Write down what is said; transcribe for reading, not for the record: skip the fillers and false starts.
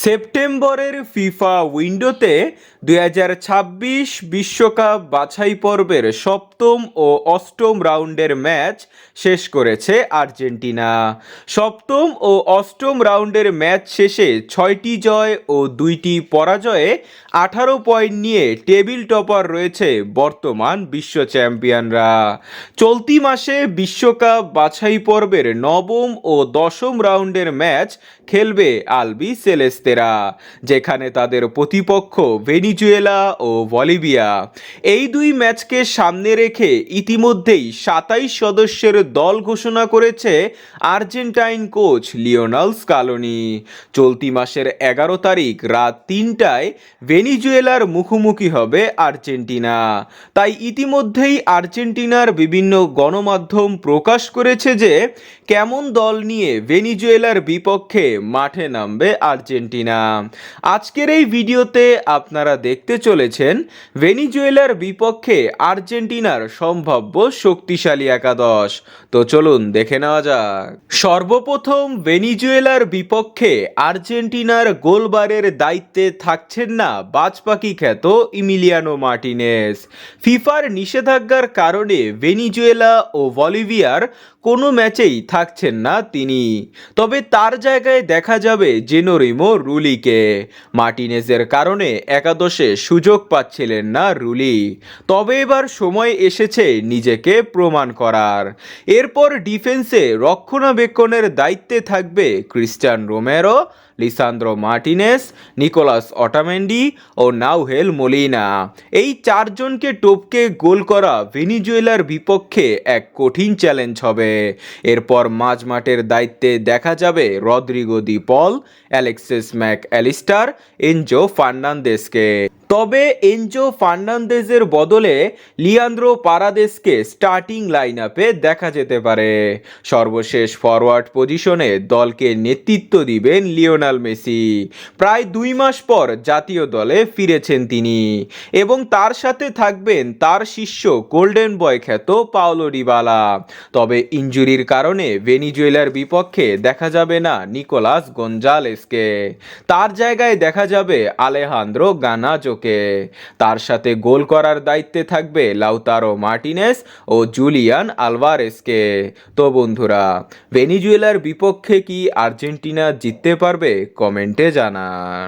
সেপ্টেম্বরের ফিফা উইন্ডোতে 2026 বিশ্বকাপ বাছাই পর্বের সপ্তম ও অষ্টম রাউন্ডের ম্যাচ শেষ করেছে আর্জেন্টিনা। সপ্তম ও অষ্টম রাউন্ডের ম্যাচ শেষে 6টি জয় ও 2টি পরাজয়ে 18 পয়েন্ট নিয়ে টেবিল টপার রয়েছে বর্তমান বিশ্ব চ্যাম্পিয়নরা। চলতি মাসে বিশ্বকাপ বাছাই পর্বের নবম ও দশম রাউন্ডের ম্যাচ খেলবে আলবি সেলেস্তেরা, যেখানে তাদের প্রতিপক্ষ ভেনিজুয়েলা ও বলিভিয়া। এই দুই ম্যাচকে সামনে রেখে ইতিমধ্যেই 27 সদস্যের দল ঘোষণা করেছে আর্জেন্টাইন কোচ লিওনেল স্কালোনি। চলতি মাসের 11 তারিখ রাত 3টায় ভেনিজুয়েলার মুখোমুখি হবে আর্জেন্টিনা। তাই ইতিমধ্যেই আর্জেন্টিনার বিভিন্ন গণমাধ্যম প্রকাশ করেছে যে কেমন দল নিয়ে ভেনিজুয়েলার বিপক্ষে মাঠে নামবে আর্জেন্টিনা। আজকের এই ভিডিওতে আপনারা দেখতে চলেছেন ভেনিজুয়েলার বিপক্ষে আর্জেন্টিনার সম্ভাব্য শক্তিশালী একাদশ। তো চলুন দেখে নেওয়া যাক। সর্বপ্রথম ভেনিজুয়েলার বিপক্ষে আর্জেন্টিনার গোলবারের দায়িত্বে থাকছেন না বাজপাখি খ্যাত ইমিলিয়ানো মার্টিনেজ। ফিফার নিষেধাজ্ঞার কারণে ভেনিজুয়েলা ও বলিভিয়ার কোনো ম্যাচেই থাকছেন না তিনি, তবে তার জায়গায় দেখা যাবে জেনোরিমো রুলিকে। মার্টিনেজের কারণে একাদশে সুযোগ পাচ্ছিলেন না রুলি, তবে এবার সময় এসেছে নিজেকে প্রমাণ করার। এরপর ডিফেন্সে রক্ষণাবেক্ষণের দায়িত্বে থাকবে Cristian Romero, Lisandro Martinez, Nicolas Otamendi ও নাউহেল মোলিনা। এই চারজনকে টপকে গোল করা ভেনিজুয়েলার বিপক্ষে এক কঠিন চ্যালেঞ্জ হবে। এরপর মাঝমাঠের দায়িত্বে দেখা যাবে রদ্রিগো দি পল, অ্যালেক্সিস ম্যাক অ্যালিস্টার, এনজো ফার্নান্দেজকে। তবে এনজো ফার্নান্দেজের বদলে লিয়ান্দ্রো পারাদেসকে স্টার্টিং লাইন আপে দেখা যেতে পারে। সর্বশেষ ফরওয়ার্ড পজিশনে দলকে নেতৃত্ব দিবেন লিওনেল মেসি। প্রায় 2 মাস পর জাতীয় দলে ফিরেছেন তিনি, এবং তার সাথে থাকবেন তার শিষ্য গোল্ডেন বয় খ্যাত পাওলো ডিবালা। তবে ইনজুরির কারণে ভেনিজুয়েলার বিপক্ষে দেখা যাবে না নিকোলাস গঞ্জালেসকে, তার জায়গায় দেখা যাবে আলেহান্দ্রো গানাজোকে। তার সাথে গোল করার দায়িত্বে থাকবে লাউতারো মার্টিনেজ ও জুলিয়ান আলভারেজকে। তো বন্ধুরা, ভেনিজুয়েলার বিপক্ষে কি আর্জেন্টিনা জিততে পারবে? কমেন্টে জানান।